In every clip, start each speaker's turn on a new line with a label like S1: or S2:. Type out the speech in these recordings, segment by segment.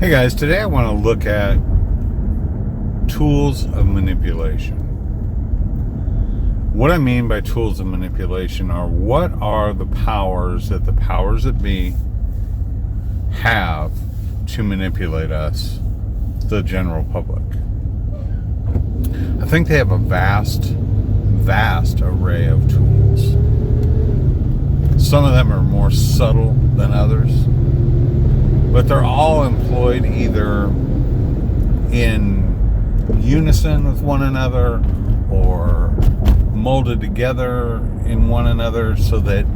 S1: Hey guys, today I want to look at tools of manipulation. What I mean by tools of manipulation are what are the powers that the powers that be have to manipulate us, the general public. I think they have a vast array of tools. Some of them are more subtle than others, but they're all employed either in unison with one another or molded together in one another so that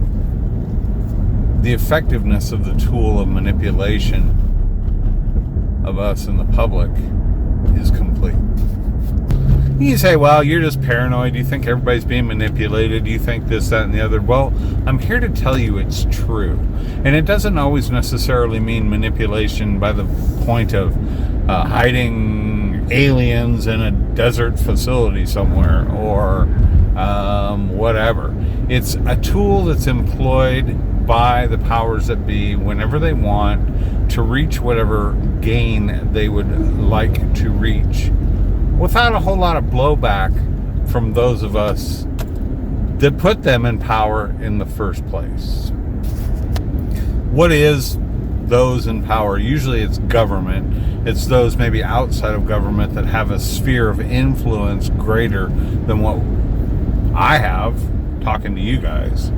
S1: the effectiveness of the tool of manipulation of us and the public is complete. You say, well, you're just paranoid. You think everybody's being manipulated. You think this, that, and the other. Well, I'm here to tell you it's true. And it doesn't always necessarily mean manipulation by the point of hiding aliens in a desert facility somewhere or whatever. It's a tool that's employed by the powers that be whenever they want to reach whatever gain they would like to reach, without a whole lot of blowback from those of us that put them in power in the first place. What is those in power? Usually it's government. It's those maybe outside of government that have a sphere of influence greater than what I have, talking to you guys.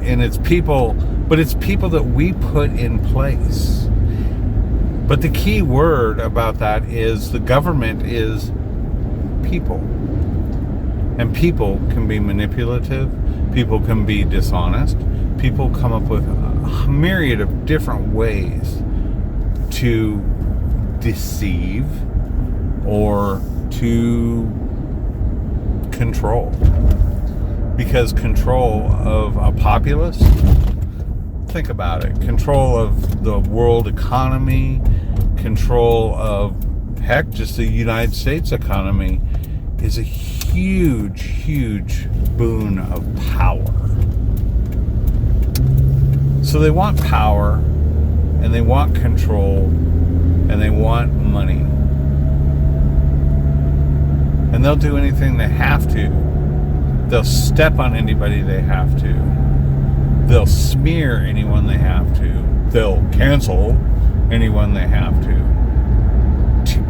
S1: And it's people, but it's people that we put in place. But the key word about that is the government is people. And people can be manipulative. People can be dishonest. People come up with a myriad of different ways to deceive or to control. Because control of a populace, think about it, control of the world economy, control of, heck, just the United States economy is a huge boon of power. So they want power, and they want control, and they want money. And they'll do anything they have to. They'll step on anybody they have to. They'll smear anyone they have to. They'll cancel anyone they have to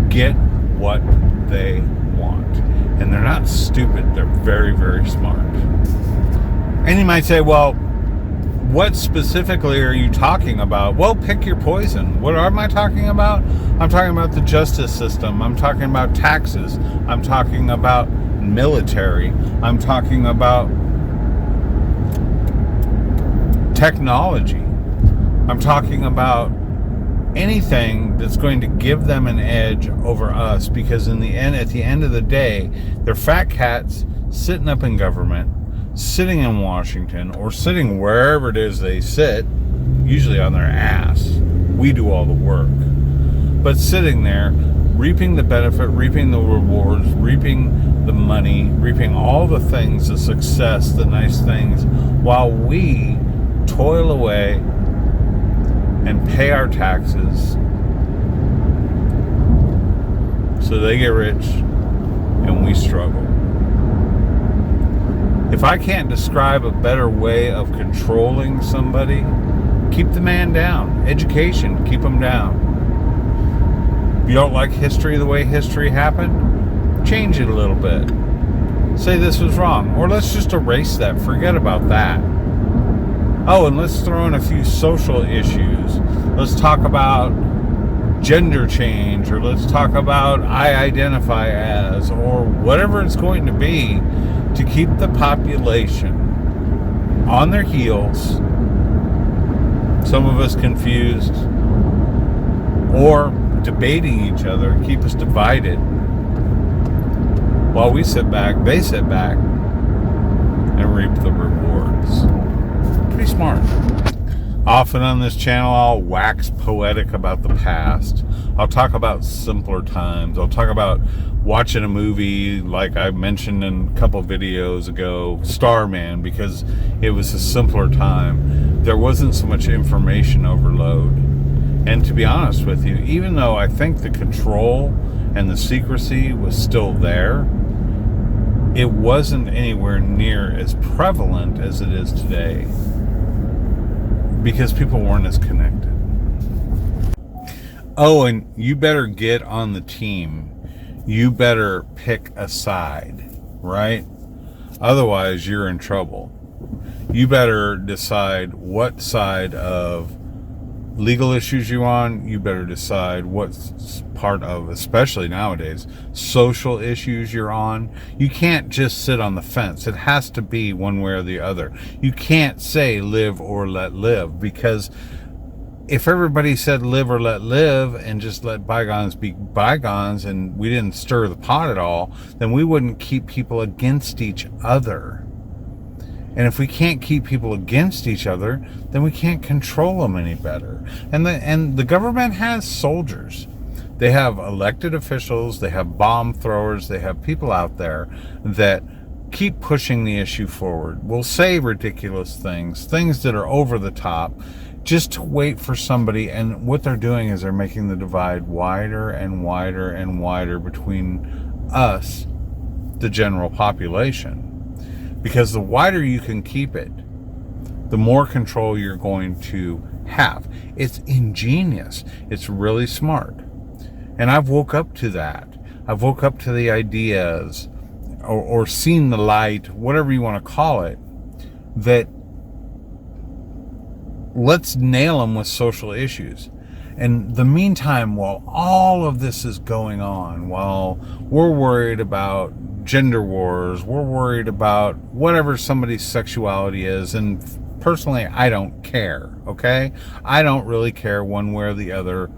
S1: get what they want. And they're not stupid. They're very smart. And you might say, well, what specifically are you talking about? Well, pick your poison. What am I talking about? I'm talking about the justice system. I'm talking about taxes. I'm talking about military. I'm talking about technology. I'm talking about anything that's going to give them an edge over us, because at the end of the day, they're fat cats sitting up in government, sitting in Washington, or sitting wherever it is they sit, usually on their ass. We do all the work. But sitting there, reaping the benefit, reaping the rewards, reaping the money, reaping all the things, the success, the nice things, while we toil away and pay our taxes so they get rich and we struggle. If I can't describe a better way of controlling somebody, keep the man down. Education, keep them down. If you don't like history the way history happened, change it a little bit. Say this was wrong, or let's just erase that. Forget about that. Oh, and let's throw in a few social issues. Let's talk about gender change, or let's talk about I identify as, or whatever it's going to be, to keep the population on their heels, some of us confused, or debating each other, keep us divided. While we sit back, they sit back and reap the rewards. Pretty smart. Often on this channel, I'll wax poetic about the past. I'll talk about simpler times. I'll talk about watching a movie like I mentioned in a couple videos ago, Starman, because it was a simpler time. There wasn't so much information overload. And to be honest with you, even though I think the control and the secrecy was still there, it wasn't anywhere near as prevalent as it is today because people weren't as connected. Oh, and you better get on the team. You better pick a side, right? Otherwise, you're in trouble. You better decide what side of legal issues you're on. You better decide what's part of, especially nowadays, social issues you're on. You can't just sit on the fence. It has to be one way or the other. You can't say live or let live, because if everybody said live or let live and just let bygones be bygones and we didn't stir the pot at all, then we wouldn't keep people against each other. And if we can't keep people against each other, then we can't control them any better. And the government has soldiers. They have elected officials, they have bomb throwers, they have people out there that keep pushing the issue forward, will say ridiculous things that are over the top, just to wait for somebody. And what they're doing is they're making the divide wider and wider and wider between us, the general population. Because the wider you can keep it, the more control you're going to have. It's ingenious. It's really smart. And I've woke up to that. I've woke up to the ideas or seen the light, whatever you want to call it, that let's nail them with social issues. And the meantime, while all of this is going on, while we're worried about gender wars, we're worried about whatever somebody's sexuality is, and personally, I don't care, okay? I don't really care one way or the other.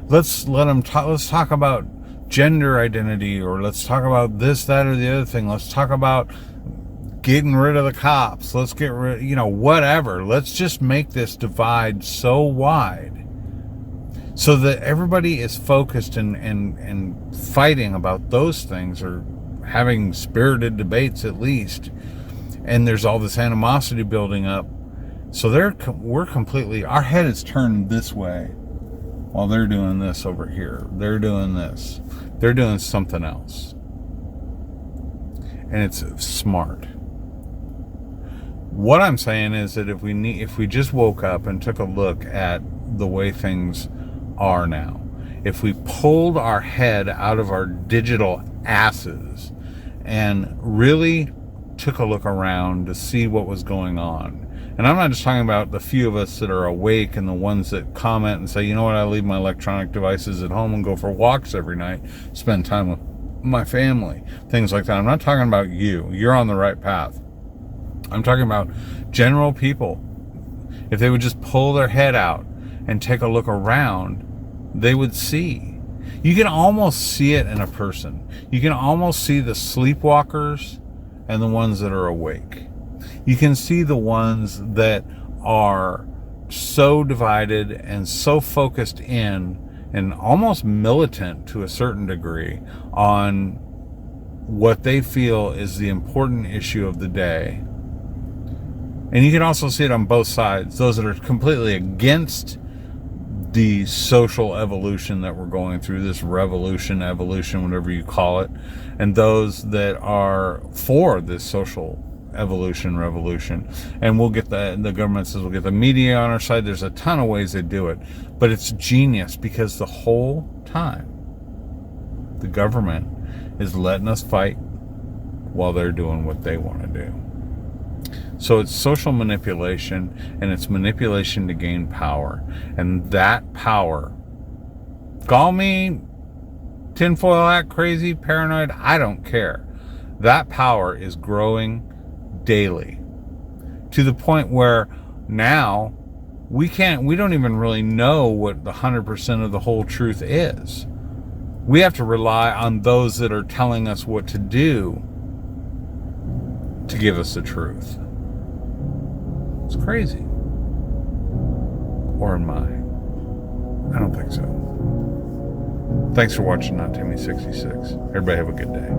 S1: Let's let them talk. Let's talk about gender identity, or let's talk about this, that, or the other thing. Let's talk about getting rid of the cops. Let's get rid, whatever. Let's just make this divide so wide so that everybody is focused and fighting about those things, or having spirited debates at least. And there's all this animosity building up. So we're completely, our head is turned this way while they're doing this over here. They're doing this. They're doing something else. And it's smart. What I'm saying is that if we just woke up and took a look at the way things are now, if we pulled our head out of our digital asses and really took a look around to see what was going on. And I'm not just talking about the few of us that are awake and the ones that comment and say, you know what, I leave my electronic devices at home and go for walks every night, spend time with my family, things like that. I'm not talking about you. You're on the right path. I'm talking about general people. If they would just pull their head out and take a look around, they would see. You can almost see it in a person. You can almost see the sleepwalkers and the ones that are awake. You can see the ones that are so divided and so focused in and almost militant to a certain degree on what they feel is the important issue of the day. And you can also see it on both sides. Those that are completely against the social evolution that we're going through, this revolution, evolution, whatever you call it, and those that are for this social evolution, revolution. And we'll get the government says we'll get the media on our side. There's a ton of ways they do it, but it's genius because the whole time the government is letting us fight while they're doing what they want to do. So it's social manipulation, and it's manipulation to gain power. And that power, call me tinfoil hat crazy, paranoid, I don't care. That power is growing daily to the point where now we don't even really know what the 100% of the whole truth is. We have to rely on those that are telling us what to do to give us the truth. It's crazy. Or am I? I don't think so. Thanks for watching Not Timmy 66. Everybody have a good day.